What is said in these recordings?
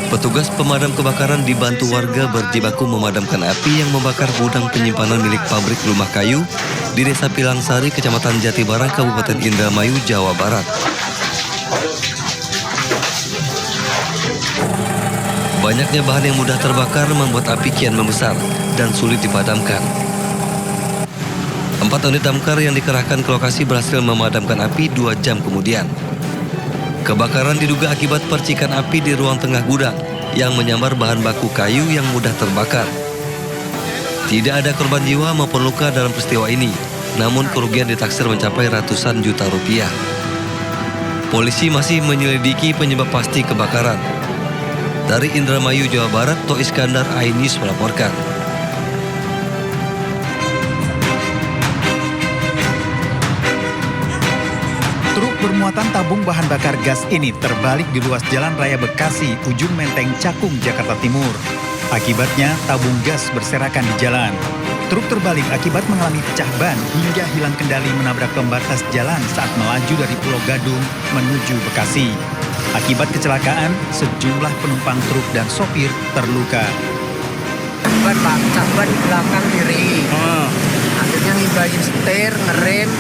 Petugas pemadam kebakaran dibantu warga berjibaku memadamkan api yang membakar gudang penyimpanan milik pabrik rumah kayu di Desa Pilangsari, Kecamatan Jatibarang, Kabupaten Indramayu, Jawa Barat. Banyaknya bahan yang mudah terbakar membuat api kian membesar dan sulit dipadamkan. 4 unit damkar yang dikerahkan ke lokasi berhasil memadamkan api 2 jam kemudian. Kebakaran diduga akibat percikan api di ruang tengah gudang yang menyambar bahan baku kayu yang mudah terbakar. Tidak ada korban jiwa maupun luka dalam peristiwa ini, namun kerugian ditaksir mencapai ratusan juta rupiah. Polisi masih menyelidiki penyebab pasti kebakaran. Dari Indramayu, Jawa Barat, To Iskandar, iNews melaporkan. Truk bermuatan tabung bahan bakar gas ini terbalik di ruas Jalan Raya Bekasi, ujung Menteng Cakung, Jakarta Timur. Akibatnya tabung gas berserakan di jalan. Truk terbalik akibat mengalami pecah ban hingga hilang kendali menabrak pembatas jalan saat melaju dari Pulau Gadung menuju Bekasi. Akibat kecelakaan, sejumlah penumpang truk dan sopir terluka. Ban Pak, pecah ban di belakang kiri. Akhirnya ngibahin setir, ngerem.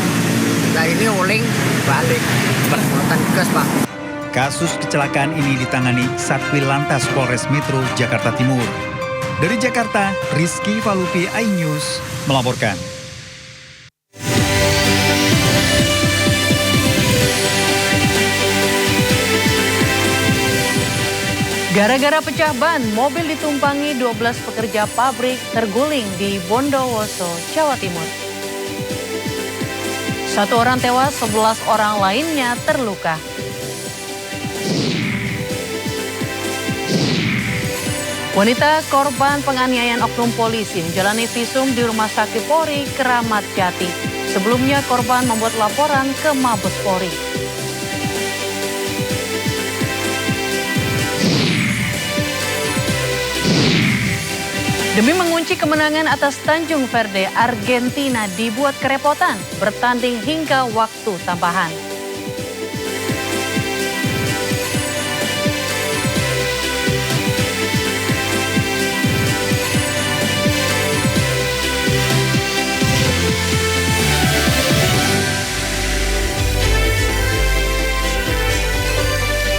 Nah ini oleng balik, muatan gas Pak. Kasus kecelakaan ini ditangani Satwil Lantas Polres Metro Jakarta Timur. Dari Jakarta, Rizky Falupi, iNews melaporkan. Gara-gara pecah ban, mobil ditumpangi 12 pekerja pabrik terguling di Bondowoso, Jawa Timur. 1 orang tewas, 11 orang lainnya terluka. Wanita korban penganiayaan oknum polisi menjalani visum di Rumah Sakit Polri Kramat Jati. Sebelumnya korban membuat laporan ke Mabes Polri. Demi mengunci kemenangan atas Tanjung Verde, Argentina dibuat kerepotan bertanding hingga waktu tambahan.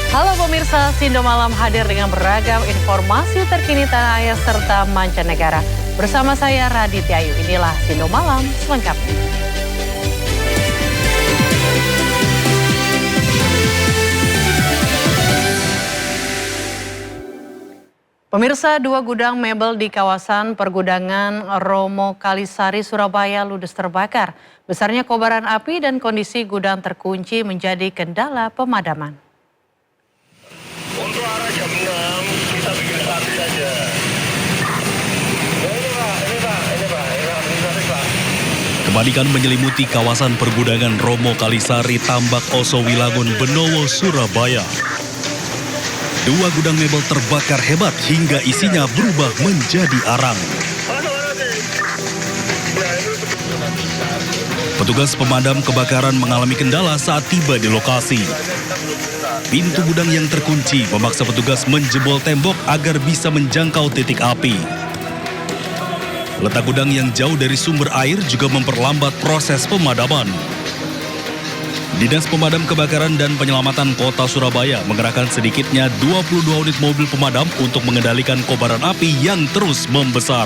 Halo pemirsa, Sindo Malam hadir dengan beragam informasi terkini tanah air serta mancanegara. Bersama saya Raditya Ayu, inilah Sindo Malam selengkapnya. Pemirsa, 2 gudang mebel di kawasan pergudangan Romo Kalisari, Surabaya ludes terbakar. Besarnya kobaran api dan kondisi gudang terkunci menjadi kendala pemadaman. Untuk arah jam 6 kita bikin status saja. Ini Pak. Kepanikan menyelimuti kawasan pergudangan Romo Kalisari, Tambak Oso, Wilangun, Benowo, Surabaya. 2 gudang mebel terbakar hebat hingga isinya berubah menjadi arang. Petugas pemadam kebakaran mengalami kendala saat tiba di lokasi. Pintu gudang yang terkunci memaksa petugas menjebol tembok agar bisa menjangkau titik api. Letak gudang yang jauh dari sumber air juga memperlambat proses pemadaman. Dinas Pemadam Kebakaran dan Penyelamatan Kota Surabaya mengerahkan sedikitnya 22 unit mobil pemadam untuk mengendalikan kobaran api yang terus membesar.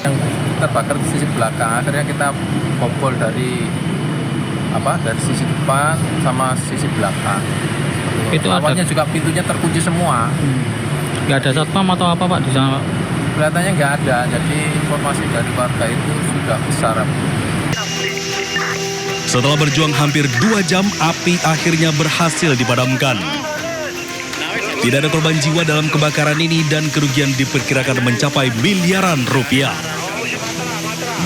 Yang terbakar di sisi belakang, akhirnya kita bobol dari sisi depan sama sisi belakang. Itu awalnya ada... juga pintunya terkunci semua. Nggak ada satpam atau apa Pak di sana Pak? Kelihatannya nggak ada, jadi informasi dari warga itu sudah besar. Setelah berjuang hampir 2 jam, api akhirnya berhasil dipadamkan. Tidak ada korban jiwa dalam kebakaran ini dan kerugian diperkirakan mencapai miliaran rupiah.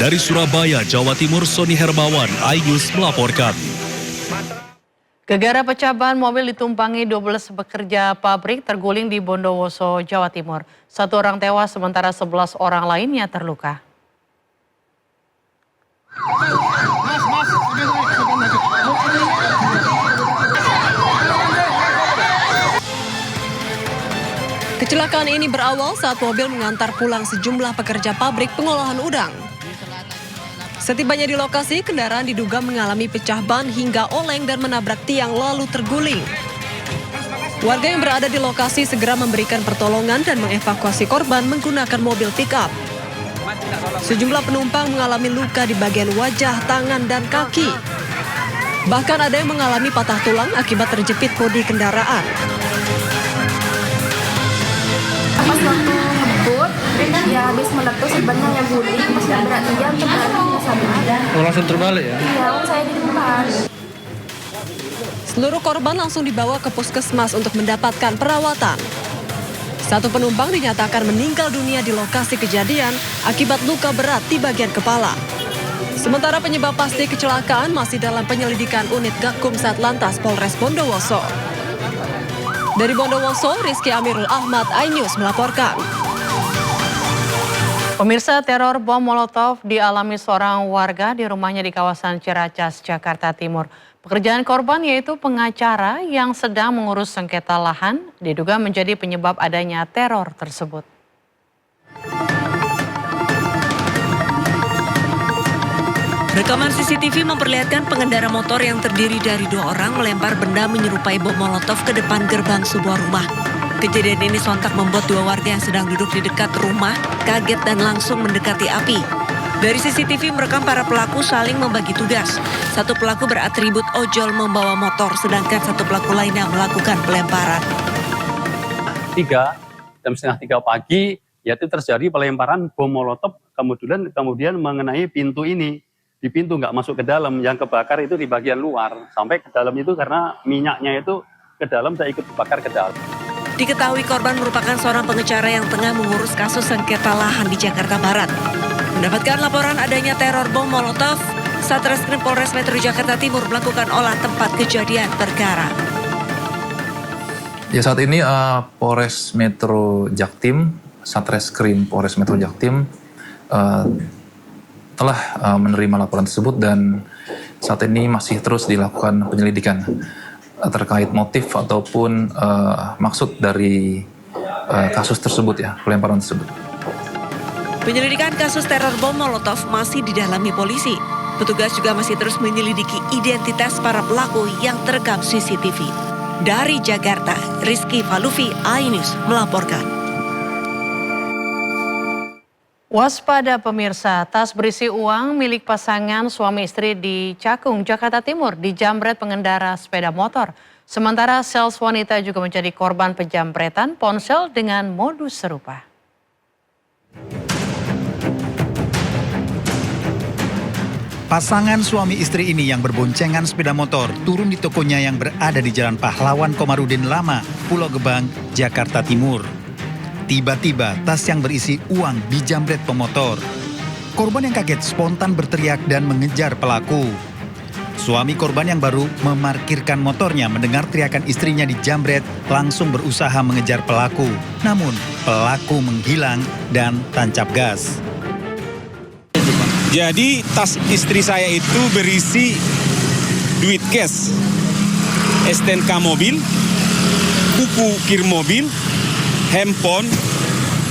Dari Surabaya, Jawa Timur, Sony Hermawan, iNews melaporkan. Gegara pecah ban mobil ditumpangi 12 pekerja pabrik terguling di Bondowoso, Jawa Timur. 1 orang tewas sementara 11 orang lainnya terluka. Kecelakaan ini berawal saat mobil mengantar pulang sejumlah pekerja pabrik pengolahan udang. Setibanya di lokasi, kendaraan diduga mengalami pecah ban hingga oleng dan menabrak tiang lalu terguling. Warga yang berada di lokasi segera memberikan pertolongan dan mengevakuasi korban menggunakan mobil pick-up. Sejumlah penumpang mengalami luka di bagian wajah, tangan, dan kaki. Bahkan ada yang mengalami patah tulang akibat terjepit bodi kendaraan. Pas waktu ngebut, ya habis meletus sebenarnya yang guling, pas nabrak tiang terbalik sama. Oh, langsung terbalik ya? Iya, saya di depan. Seluruh korban langsung dibawa ke puskesmas untuk mendapatkan perawatan. Satu penumpang dinyatakan meninggal dunia di lokasi kejadian akibat luka berat di bagian kepala. Sementara penyebab pasti kecelakaan masih dalam penyelidikan unit Gakum Satlantas Polres Bondowoso. Dari Bondowoso, Rizky Amirul Ahmad, iNews melaporkan. Pemirsa, teror bom Molotov dialami seorang warga di rumahnya di kawasan Ciracas, Jakarta Timur. Pekerjaan korban yaitu pengacara yang sedang mengurus sengketa lahan diduga menjadi penyebab adanya teror tersebut. Rekaman CCTV memperlihatkan pengendara motor yang terdiri dari 2 orang melempar benda menyerupai bom Molotov ke depan gerbang sebuah rumah. Kejadian ini sontak membuat 2 warga yang sedang duduk di dekat rumah kaget dan langsung mendekati api. Dari CCTV merekam para pelaku saling membagi tugas. Satu pelaku beratribut ojol membawa motor, sedangkan satu pelaku lainnya melakukan pelemparan. 3:30 pagi, yaitu terjadi pelemparan bom Molotov, kemudian mengenai pintu ini. Di pintu nggak masuk ke dalam, yang kebakar itu di bagian luar. Sampai ke dalam itu karena minyaknya itu ke dalam, saya ikut bakar ke dalam. Diketahui korban merupakan seorang pengacara yang tengah mengurus kasus sengketa lahan di Jakarta Barat. Mendapatkan laporan adanya teror bom Molotov, Satreskrim Polres Metro Jakarta Timur melakukan olah tempat kejadian perkara. Ya, saat ini Polres Metro Jaktim, Satreskrim Polres Metro Jaktim telah menerima laporan tersebut dan saat ini masih terus dilakukan penyelidikan terkait motif ataupun maksud dari kasus tersebut ya, pelemparan tersebut. Penyelidikan kasus teror bom Molotov masih didalami polisi. Petugas juga masih terus menyelidiki identitas para pelaku yang terekam CCTV. Dari Jakarta, Rizky Falufi, iNews melaporkan. Waspada pemirsa, tas berisi uang milik pasangan suami istri di Cakung, Jakarta Timur dijamret pengendara sepeda motor. Sementara sales wanita juga menjadi korban penjamretan ponsel dengan modus serupa. Pasangan suami istri ini yang berboncengan sepeda motor turun di tokonya yang berada di Jalan Pahlawan Komarudin Lama, Pulau Gebang, Jakarta Timur. Tiba-tiba tas yang berisi uang dijamret pemotor. Korban yang kaget spontan berteriak dan mengejar pelaku. Suami korban yang baru memarkirkan motornya mendengar teriakan istrinya dijamret langsung berusaha mengejar pelaku. Namun pelaku menghilang dan tancap gas. Jadi tas istri saya itu berisi duit cash, STNK mobil, buku kir mobil, handphone,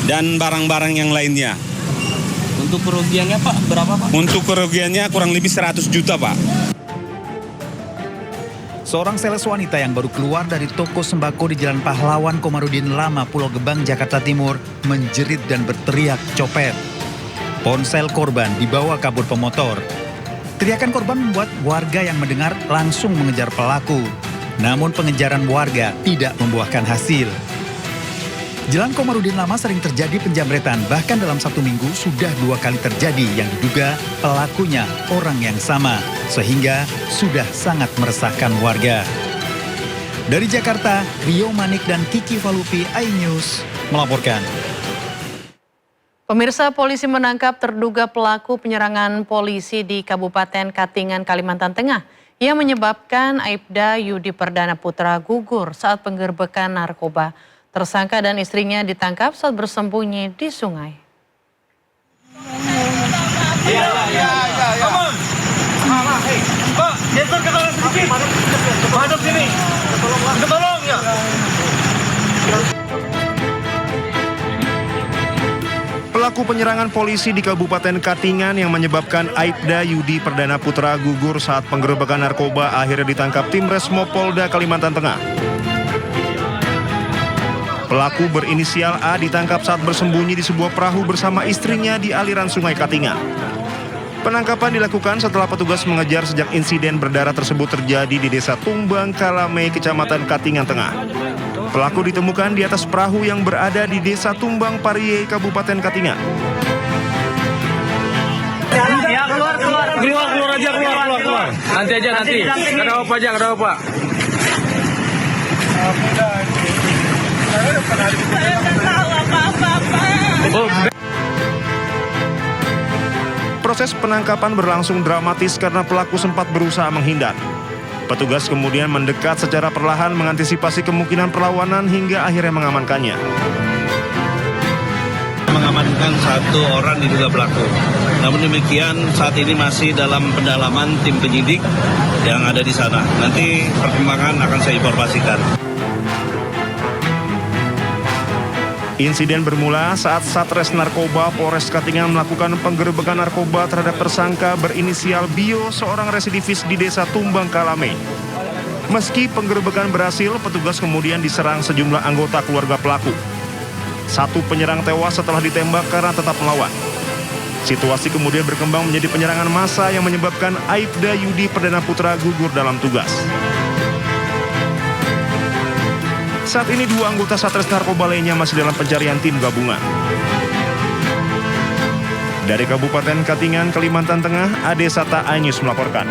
dan barang-barang yang lainnya. Untuk kerugiannya Pak, berapa Pak? Untuk kerugiannya kurang lebih 100 juta Pak. Seorang sales wanita yang baru keluar dari toko sembako di Jalan Pahlawan Komarudin Lama, Pulau Gebang, Jakarta Timur menjerit dan berteriak copet. Ponsel korban dibawa kabur pemotor. Teriakan korban membuat warga yang mendengar langsung mengejar pelaku. Namun pengejaran warga tidak membuahkan hasil. Jalan Komarudin Lama sering terjadi penjamretan, bahkan dalam 1 minggu sudah 2 kali terjadi yang diduga pelakunya orang yang sama, sehingga sudah sangat meresahkan warga. Dari Jakarta, Rio Manik dan Kiki Falupi, iNews melaporkan. Pemirsa, polisi menangkap terduga pelaku penyerangan polisi di Kabupaten Katingan, Kalimantan Tengah yang menyebabkan Aibda Yudi Perdana Putra gugur saat penggerbekan narkoba. Tersangka dan istrinya ditangkap saat bersembunyi di sungai. Pak, geser ke tangan sedikit. Madep sini. Tolong ya. Pelaku penyerangan polisi di Kabupaten Katingan yang menyebabkan Aibda Yudi Perdana Putra gugur saat penggerebekan narkoba akhirnya ditangkap tim Resmo Polda Kalimantan Tengah. Pelaku berinisial A ditangkap saat bersembunyi di sebuah perahu bersama istrinya di aliran Sungai Katingan. Penangkapan dilakukan setelah petugas mengejar sejak insiden berdarah tersebut terjadi di Desa Tumbang Kalame, Kecamatan Katingan Tengah. Pelaku ditemukan di atas perahu yang berada di Desa Tumbang Parie, Kabupaten Katingan. Ya, keluar aja, keluar. Nanti aja, nanti. Ada apa aja, ada apa. Proses penangkapan berlangsung dramatis karena pelaku sempat berusaha menghindar. Petugas kemudian mendekat secara perlahan mengantisipasi kemungkinan perlawanan hingga akhirnya mengamankannya. Mengamankan 1 orang diduga pelaku. Namun demikian saat ini masih dalam pendalaman tim penyidik yang ada di sana. Nanti perkembangan akan saya informasikan. Insiden bermula saat Satres Narkoba Polres Katingan melakukan penggerebekan narkoba terhadap tersangka berinisial Bio, seorang residivis di Desa Tumbang Kalame. Meski penggerebekan berhasil, petugas kemudian diserang sejumlah anggota keluarga pelaku. 1 penyerang tewas setelah ditembak karena tetap melawan. Situasi kemudian berkembang menjadi penyerangan massa yang menyebabkan Aibda Yudi Perdana Putra gugur dalam tugas. Saat ini 2 anggota Satres Narkoba lainnya masih dalam pencarian tim gabungan. Dari Kabupaten Katingan, Kalimantan Tengah, Ade Sata iNews melaporkan.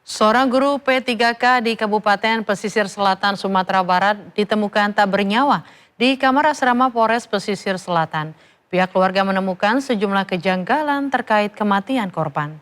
Seorang guru P3K di Kabupaten Pesisir Selatan, Sumatera Barat ditemukan tak bernyawa di kamar asrama Polres Pesisir Selatan. Pihak keluarga menemukan sejumlah kejanggalan terkait kematian korban.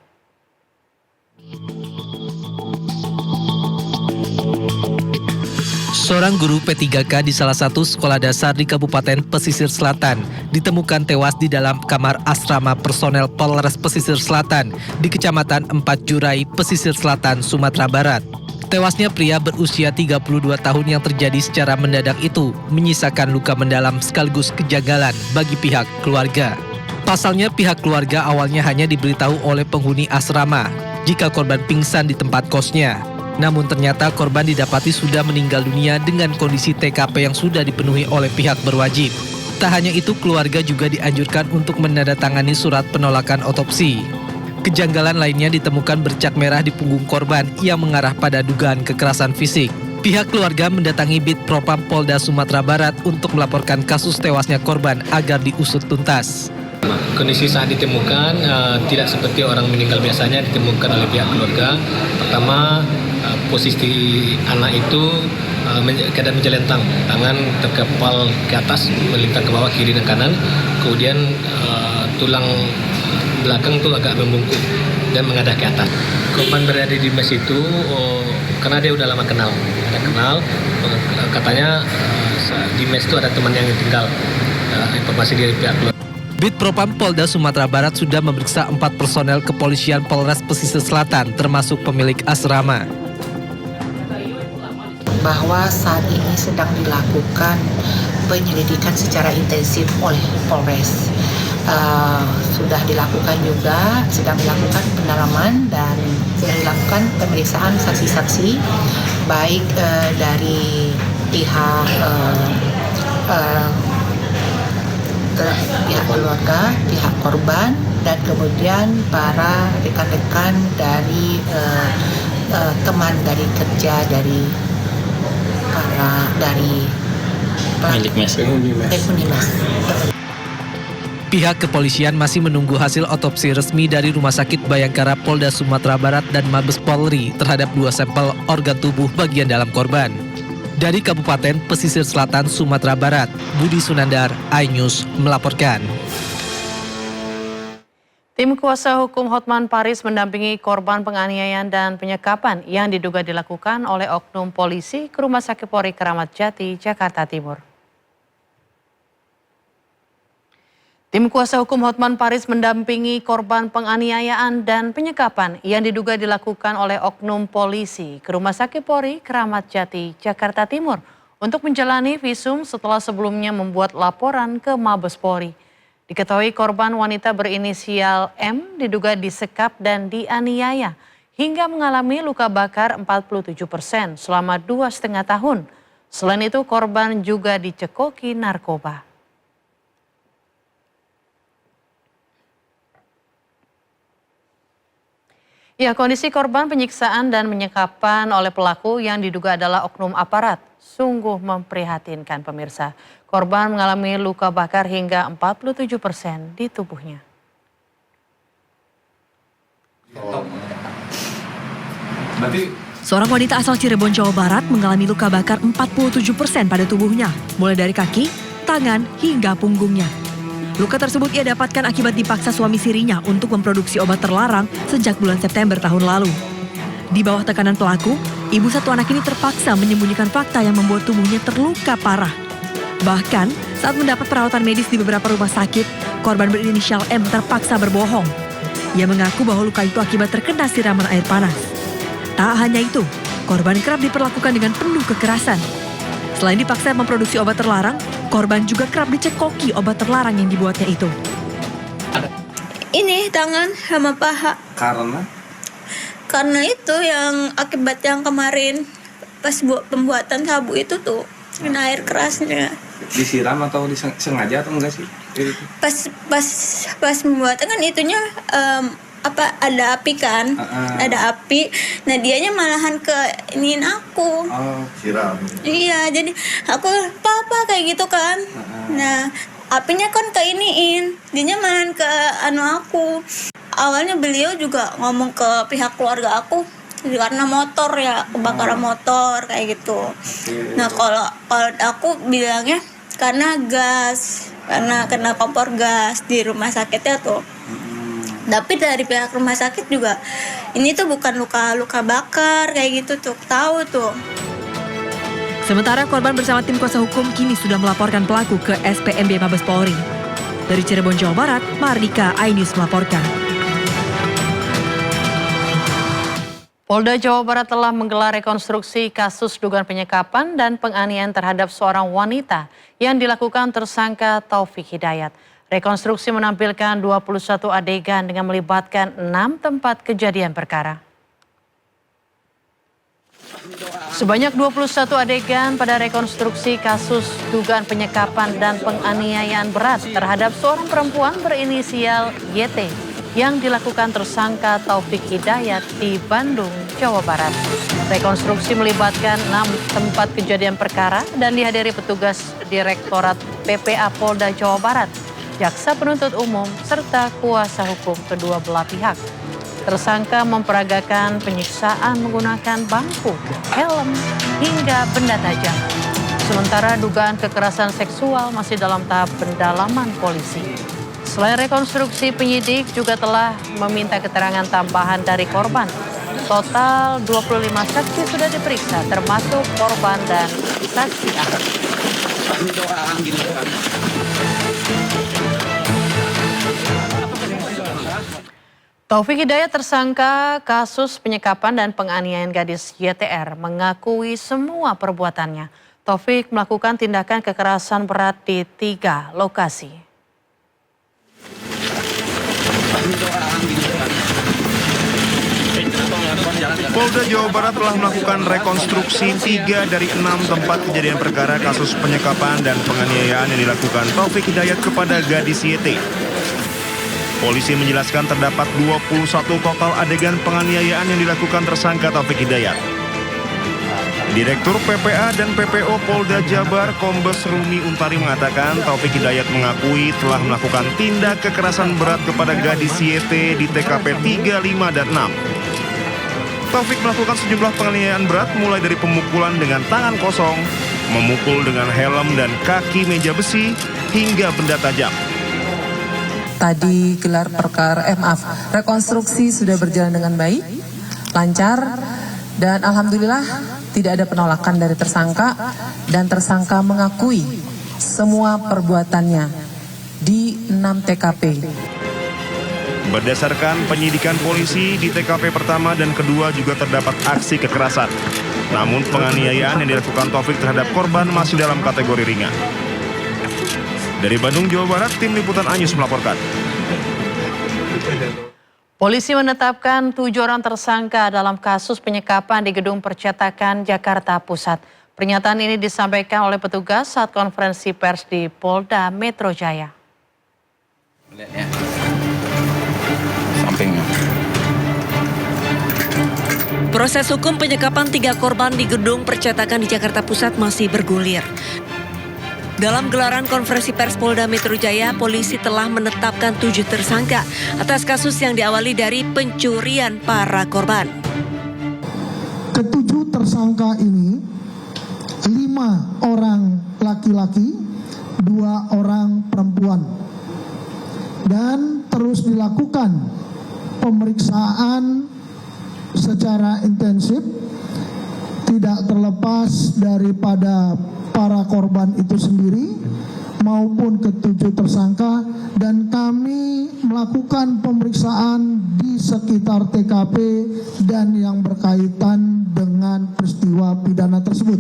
Seorang guru P3K di salah satu sekolah dasar di Kabupaten Pesisir Selatan ditemukan tewas di dalam kamar asrama personel Polres Pesisir Selatan di Kecamatan 4 Jurai, Pesisir Selatan, Sumatera Barat. Tewasnya pria berusia 32 tahun yang terjadi secara mendadak itu menyisakan luka mendalam sekaligus kejanggalan bagi pihak keluarga. Pasalnya pihak keluarga awalnya hanya diberitahu oleh penghuni asrama jika korban pingsan di tempat kosnya. Namun ternyata korban didapati sudah meninggal dunia dengan kondisi TKP yang sudah dipenuhi oleh pihak berwajib. Tak hanya itu, keluarga juga dianjurkan untuk menandatangani surat penolakan otopsi. Kejanggalan lainnya ditemukan bercak merah di punggung korban yang mengarah pada dugaan kekerasan fisik. Pihak keluarga mendatangi Bid Propam Polda Sumatera Barat untuk melaporkan kasus tewasnya korban agar diusut tuntas. Kondisi saat ditemukan tidak seperti orang meninggal biasanya ditemukan oleh pihak keluarga. Pertama, posisi anak itu keadaan menjelentang, tangan terkepal ke atas, melintang ke bawah kiri dan kanan. Kemudian tulang belakang itu agak membungkuk dan mengadah ke atas. Korban berada di mes itu karena dia udah lama kenal. Katanya di mes itu ada teman yang tinggal. Informasi dari pihak keluarga. Bid Propam Polda Sumatera Barat sudah memeriksa 4 personel kepolisian Polres Pesisir Selatan termasuk pemilik asrama. Bahwa saat ini sedang dilakukan penyelidikan secara intensif oleh Polres. Sudah dilakukan juga, sedang dilakukan pendalaman dan sudah dilakukan pemeriksaan saksi-saksi baik dari pihak keluarga, pihak korban, dan kemudian para rekan-rekan dari teman dari kerja dari penghuni mes. Pihak kepolisian masih menunggu hasil otopsi resmi dari Rumah Sakit Bayangkara Polda Sumatera Barat dan Mabes Polri terhadap 2 sampel organ tubuh bagian dalam korban. Dari Kabupaten Pesisir Selatan, Sumatera Barat, Budi Sunandar, iNews melaporkan. Tim kuasa hukum Hotman Paris mendampingi korban penganiayaan dan penyekapan yang diduga dilakukan oleh oknum polisi ke Rumah Sakit Polri Kramat Jati, Jakarta Timur. Tim kuasa hukum Hotman Paris mendampingi korban penganiayaan dan penyekapan yang diduga dilakukan oleh oknum polisi ke Rumah Sakit Polri Kramat Jati, Jakarta Timur untuk menjalani visum setelah sebelumnya membuat laporan ke Mabes Polri. Diketahui korban wanita berinisial M diduga disekap dan dianiaya hingga mengalami luka bakar 47% selama 2,5 tahun. Selain itu korban juga dicekoki narkoba. Ya, kondisi korban penyiksaan dan penyekapan oleh pelaku yang diduga adalah oknum aparat sungguh memprihatinkan pemirsa. Korban mengalami luka bakar hingga 47% di tubuhnya. Seorang wanita asal Cirebon, Jawa Barat mengalami luka bakar 47% pada tubuhnya, mulai dari kaki, tangan, hingga punggungnya. Luka tersebut ia dapatkan akibat dipaksa suami sirinya untuk memproduksi obat terlarang sejak bulan September tahun lalu. Di bawah tekanan pelaku, ibu satu anak ini terpaksa menyembunyikan fakta yang membuat tubuhnya terluka parah. Bahkan, saat mendapat perawatan medis di beberapa rumah sakit, korban berinisial M terpaksa berbohong. Ia mengaku bahwa luka itu akibat terkena siraman air panas. Tak hanya itu, korban kerap diperlakukan dengan penuh kekerasan. Selain dipaksa memproduksi obat terlarang, korban juga kerap dicekoki obat terlarang yang dibuatnya itu. Ini tangan sama paha. Karena itu yang akibat yang kemarin pas pembuatan sabu itu tuh kena air kerasnya. Disiram atau disengaja atau enggak sih? Pas pembuatan kan itunya ada api kan, ada api. Nah dianya malahan ke iniin aku. Siram. Iya, jadi aku apa kayak gitu kan. Nah apinya kan ke iniin, dianya malahan ke aku. Awalnya beliau juga ngomong ke pihak keluarga aku karena motor ya, kebakaran motor kayak gitu. Nah kalau aku bilangnya karena gas, karena kena kompor gas di rumah sakitnya tuh. Tapi dari pihak rumah sakit juga ini tuh bukan luka bakar kayak gitu tuh, tahu tuh. Sementara korban bersama tim kuasa hukum kini sudah melaporkan pelaku ke SPMB Mabes Polri. Dari Cirebon, Jawa Barat, Mardika, iNews melaporkan. Polda Jawa Barat telah menggelar rekonstruksi kasus dugaan penyekapan dan penganiayaan terhadap seorang wanita yang dilakukan tersangka Taufik Hidayat. Rekonstruksi menampilkan 21 adegan dengan melibatkan 6 tempat kejadian perkara. Sebanyak 21 adegan pada rekonstruksi kasus dugaan penyekapan dan penganiayaan berat terhadap seorang perempuan berinisial YT yang dilakukan tersangka Taufik Hidayat di Bandung, Jawa Barat. Rekonstruksi melibatkan 6 tempat kejadian perkara dan dihadiri petugas Direktorat PPA Polda Jawa Barat, jaksa penuntut umum, serta kuasa hukum kedua belah pihak. Tersangka memperagakan penyiksaan menggunakan bangku, helm, hingga benda tajam. Sementara dugaan kekerasan seksual masih dalam tahap pendalaman polisi. Selain rekonstruksi, penyidik juga telah meminta keterangan tambahan dari korban. Total 25 saksi sudah diperiksa, termasuk korban dan saksi ahli. Taufik Hidayat, tersangka kasus penyekapan dan penganiayaan gadis YTR, mengakui semua perbuatannya. Taufik melakukan tindakan kekerasan berat di 3 lokasi. Polda Jawa Barat telah melakukan rekonstruksi 3 dari 6 tempat kejadian perkara kasus penyekapan dan penganiayaan yang dilakukan Taufik Hidayat kepada gadis YT. Polisi menjelaskan terdapat 21 total adegan penganiayaan yang dilakukan tersangka Taufik Hidayat. Direktur PPA dan PPO Polda Jabar Kombes Rumi Untari mengatakan Taufik Hidayat mengakui telah melakukan tindak kekerasan berat kepada gadis YT di TKP 3, 5, dan 6. Taufik melakukan sejumlah penganiayaan berat mulai dari pemukulan dengan tangan kosong, memukul dengan helm dan kaki meja besi, hingga benda tajam. Tadi gelar rekonstruksi sudah berjalan dengan baik, lancar, dan alhamdulillah tidak ada penolakan dari tersangka, dan tersangka mengakui semua perbuatannya di 6 TKP. Berdasarkan penyidikan polisi, di TKP pertama dan kedua juga terdapat aksi kekerasan. Namun penganiayaan yang dilakukan Taufik terhadap korban masih dalam kategori ringan. Dari Bandung, Jawa Barat, Tim Liputan Anyus melaporkan. Polisi menetapkan 7 orang tersangka dalam kasus penyekapan di Gedung Percetakan Jakarta Pusat. Pernyataan ini disampaikan oleh petugas saat konferensi pers di Polda Metro Jaya. Sampingnya. Proses hukum penyekapan 3 korban di Gedung Percetakan di Jakarta Pusat masih bergulir. Dalam gelaran konferensi pers Polda Metro Jaya, polisi telah menetapkan 7 tersangka atas kasus yang diawali dari pencurian para korban. Ketujuh tersangka ini 5 orang laki-laki, 2 orang perempuan, dan terus dilakukan pemeriksaan secara intensif, tidak terlepas daripada para korban itu sendiri maupun ketujuh tersangka, dan kami melakukan pemeriksaan di sekitar TKP dan yang berkaitan dengan peristiwa pidana tersebut.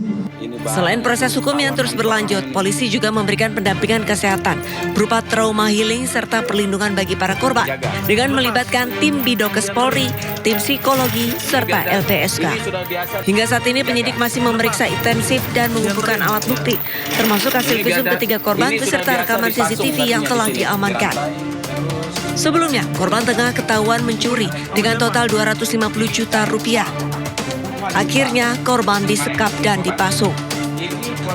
Selain proses hukum yang terus berlanjut, polisi juga memberikan pendampingan kesehatan berupa trauma healing serta perlindungan bagi para korban dengan melibatkan tim Bidokes Polri, tim psikologi, serta LPSK. Hingga saat ini penyidik masih memeriksa intensif dan mengumpulkan alat bukti, termasuk hasil visum ketiga korban beserta rekaman CCTV yang telah diamankan. Sebelumnya, korban tengah ketahuan mencuri dengan total 250 juta rupiah. Akhirnya, korban disekap dan dipasung.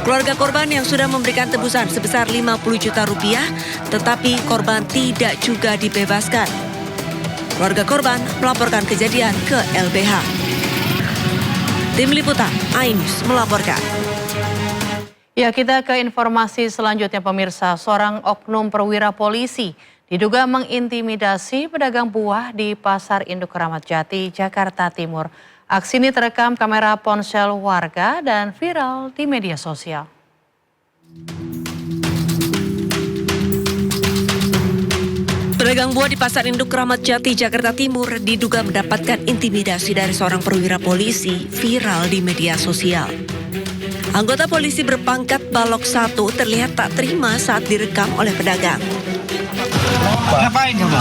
Keluarga korban yang sudah memberikan tebusan sebesar 50 juta rupiah, tetapi korban tidak juga dibebaskan. Keluarga korban melaporkan kejadian ke LBH. Tim Liputan iNews melaporkan. Ya, kita ke informasi selanjutnya pemirsa. Seorang oknum perwira polisi diduga mengintimidasi pedagang buah di Pasar Induk Keramat Jati, Jakarta Timur. Aksi ini terekam kamera ponsel warga dan viral di media sosial. Pedagang buah di Pasar Induk Keramat Jati, Jakarta Timur diduga mendapatkan intimidasi dari seorang perwira polisi viral di media sosial. Anggota polisi berpangkat Balok 1 terlihat tak terima saat direkam oleh pedagang. Ngapain kamu?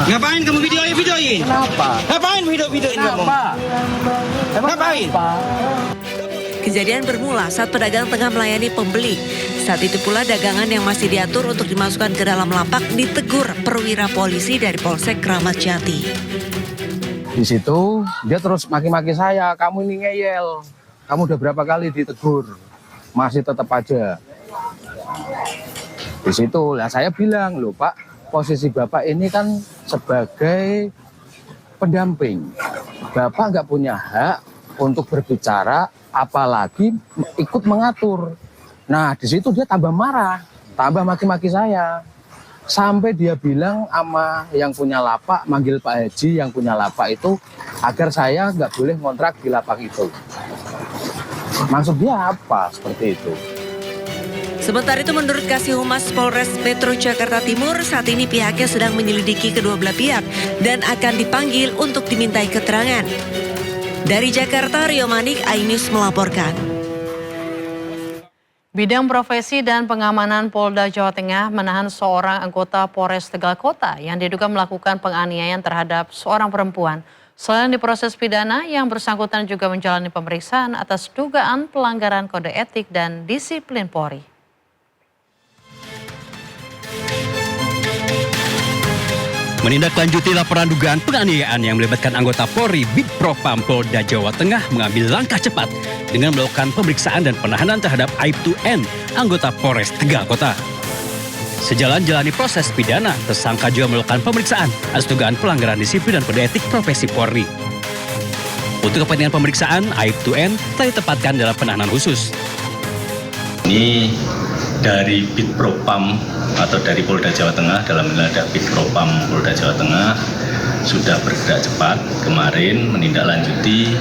Ngapain kamu videoin? Kenapa? Ngapain videoin kamu? Ngapain? Kejadian bermula saat pedagang tengah melayani pembeli. Saat itu pula dagangan yang masih diatur untuk dimasukkan ke dalam lapak ditegur perwira polisi dari Polsek Keramat Jati. Di situ dia terus maki-maki saya, kamu ini ngeyel. Kamu udah berapa kali ditegur, masih tetap aja. Di situ, lah saya bilang, loh Pak, posisi Bapak ini kan sebagai pendamping. Bapak nggak punya hak untuk berbicara, apalagi ikut mengatur. Nah, di situ dia tambah marah, tambah maki-maki saya. Sampai dia bilang sama yang punya lapak, manggil Pak Haji yang punya lapak itu, agar saya nggak boleh ngontrak di lapak itu. Maksud dia apa seperti itu? Sementara itu menurut Kasih Humas Polres Metro Jakarta Timur, saat ini pihaknya sedang menyelidiki kedua belah pihak dan akan dipanggil untuk dimintai keterangan. Dari Jakarta, Rio Manik, iNews melaporkan. Bidang Profesi dan Pengamanan Polda Jawa Tengah menahan seorang anggota Polres Tegal Kota yang diduga melakukan penganiayaan terhadap seorang perempuan. Selain diproses pidana, yang bersangkutan juga menjalani pemeriksaan atas dugaan pelanggaran kode etik dan disiplin Polri. Menindaklanjuti laporan dugaan penganiayaan yang melibatkan anggota Polri, Bidpropam Polda Jawa Tengah mengambil langkah cepat dengan melakukan pemeriksaan dan penahanan terhadap Aibtu N, anggota Polres Tegal Kota. Sejalan jalani proses pidana, tersangka juga melakukan pemeriksaan atas dugaan pelanggaran disiplin dan kode etik profesi Polri. Untuk kepentingan pemeriksaan, Aibtu N telah ditempatkan dalam penahanan khusus. Ini dari Bidpropam atau dari Polda Jawa Tengah, dalam hal ada Bidpropam Polda Jawa Tengah sudah bergerak cepat kemarin menindaklanjuti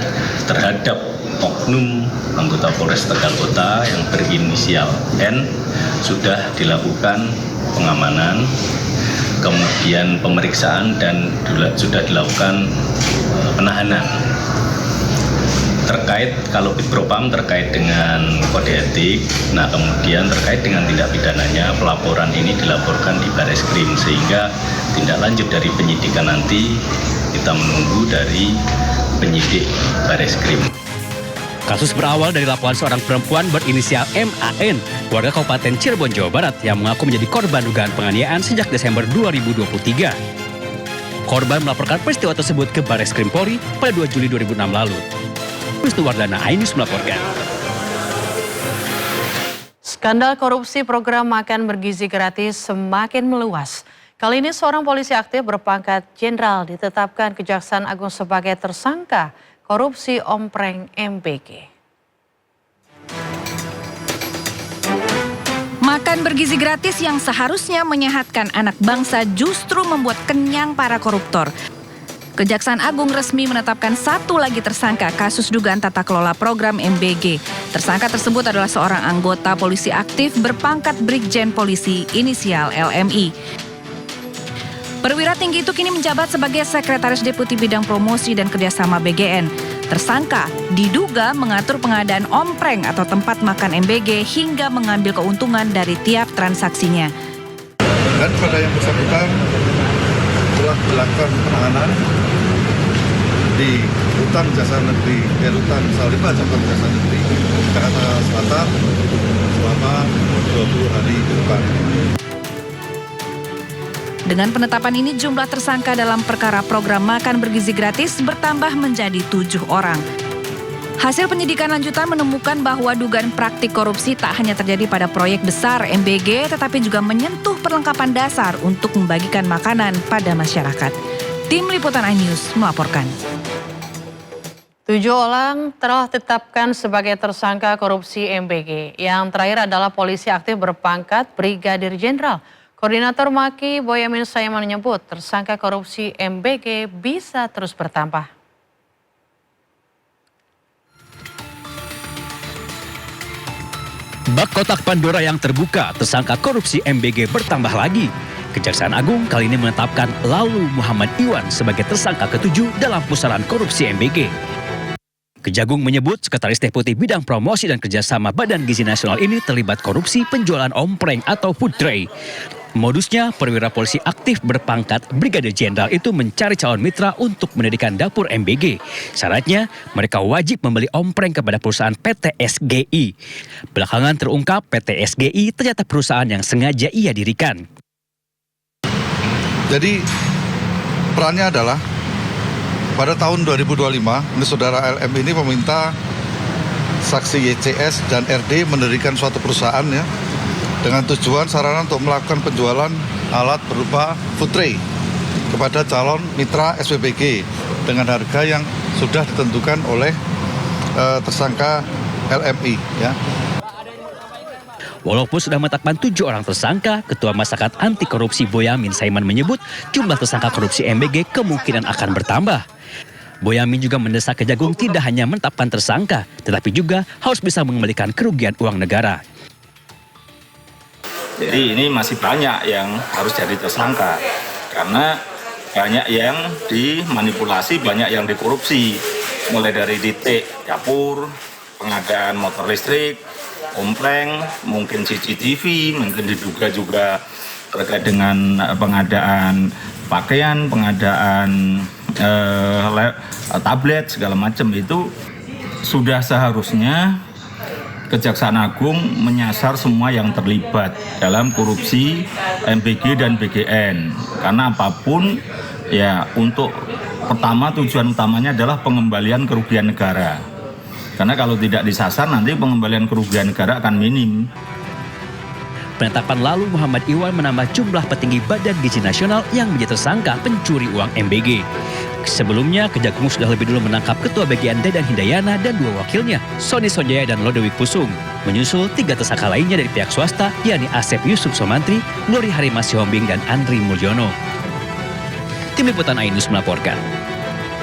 terhadap oknum anggota Polres Tegal Kota yang berinisial N, sudah dilakukan pengamanan, kemudian pemeriksaan dan sudah dilakukan penahanan. terkait kalau Bid Propam terkait dengan kode etik, nah kemudian terkait dengan tindak pidananya pelaporan ini dilaporkan di Bareskrim, sehingga tindak lanjut dari penyidikan nanti kita menunggu dari penyidik Bareskrim. Kasus berawal dari laporan seorang perempuan berinisial MAN, warga Kabupaten Cirebon, Jawa Barat, yang mengaku menjadi korban dugaan penganiayaan sejak Desember 2023. Korban melaporkan peristiwa tersebut ke Bareskrim Polri pada 2 Juli 2006 lalu. Wisnuwardana, Ainus melaporkan. Skandal korupsi program makan bergizi gratis semakin meluas. Kali ini seorang polisi aktif berpangkat jenderal ditetapkan Kejaksaan Agung sebagai tersangka korupsi ompreng MBG. Makan bergizi gratis yang seharusnya menyehatkan anak bangsa justru membuat kenyang para koruptor. Kejaksaan Agung resmi menetapkan satu lagi tersangka kasus dugaan tata kelola program MBG. Tersangka tersebut adalah seorang anggota polisi aktif berpangkat Brigjen Polisi inisial LMI. Perwira tinggi itu kini menjabat sebagai Sekretaris Deputi Bidang Promosi dan Kerjasama BGN. Tersangka diduga mengatur pengadaan ompreng atau tempat makan MBG hingga mengambil keuntungan dari tiap transaksinya. Dan pada yang bersangkutan telah dilakukan penahanan di Rutan Jasa Negeri, Rutan Salimba Cabang Jasa Negeri, Jakarta Selatan selama 20 hari ke depan. Dengan penetapan ini jumlah tersangka dalam perkara program makan bergizi gratis bertambah menjadi 7 orang. Hasil penyidikan lanjutan menemukan bahwa dugaan praktik korupsi tak hanya terjadi pada proyek besar MBG, tetapi juga menyentuh perlengkapan dasar untuk membagikan makanan pada masyarakat. Tim Liputan iNews melaporkan. 7 orang telah ditetapkan sebagai tersangka korupsi MBG. Yang terakhir adalah polisi aktif berpangkat Brigadir Jenderal. Koordinator Maki Boyamin Saiman menyebut tersangka korupsi MBG bisa terus bertambah. Bak kotak Pandora yang terbuka, tersangka korupsi MBG bertambah lagi. Kejaksaan Agung kali ini menetapkan Lalu Muhammad Iwan sebagai tersangka ke-7 dalam pusaran korupsi MBG. Kejagung menyebut Sekretaris Deputi Bidang Promosi dan Kerjasama Badan Gizi Nasional ini terlibat korupsi penjualan ompreng atau food tray. Modusnya, perwira polisi aktif berpangkat Brigadir Jenderal itu mencari calon mitra untuk mendirikan dapur MBG. Syaratnya, mereka wajib membeli ompreng kepada perusahaan PT SGI. Belakangan terungkap PT SGI ternyata perusahaan yang sengaja ia dirikan. Jadi, perannya adalah pada tahun 2025, ini saudara LM ini meminta saksi YCS dan RD mendirikan suatu perusahaan ya, dengan tujuan sarana untuk melakukan penjualan alat berupa food tray kepada calon mitra SPBG dengan harga yang sudah ditentukan oleh tersangka LMI ya. Walaupun sudah menetapkan 7 orang tersangka, Ketua Masyarakat Anti Korupsi Boyamin Saiman menyebut jumlah tersangka korupsi MBG kemungkinan akan bertambah. Boyamin juga mendesak Kejagung tidak hanya menetapkan tersangka, tetapi juga harus bisa mengembalikan kerugian uang negara. Jadi ini masih banyak yang harus jadi tersangka, karena banyak yang dimanipulasi, banyak yang dikorupsi. Mulai dari titik dapur, pengadaan motor listrik, ompreng, mungkin CCTV, mungkin diduga juga terkait dengan pengadaan pakaian, pengadaan tablet, segala macam. Itu sudah seharusnya Kejaksaan Agung menyasar semua yang terlibat dalam korupsi MBG dan BGN. Karena apapun, ya untuk pertama tujuan utamanya adalah pengembalian kerugian negara. Karena kalau tidak disasar nanti pengembalian kerugian negara akan minim. Penetapan Lalu Muhammad Iwan menambah jumlah petinggi Badan Gizi Nasional yang menjadi tersangka pencuri uang MBG. Sebelumnya, Kejagung sudah lebih dulu menangkap Ketua BGN Dedan Hindayana dan 2 wakilnya, Sony Sonjaya dan Lodewijk Pusung. Menyusul 3 tersangka lainnya dari pihak swasta, yakni Asep Yusuf Somantri, Nuri Harimasi Hombing, dan Andri Mulyono. Tim Liputan iNews melaporkan.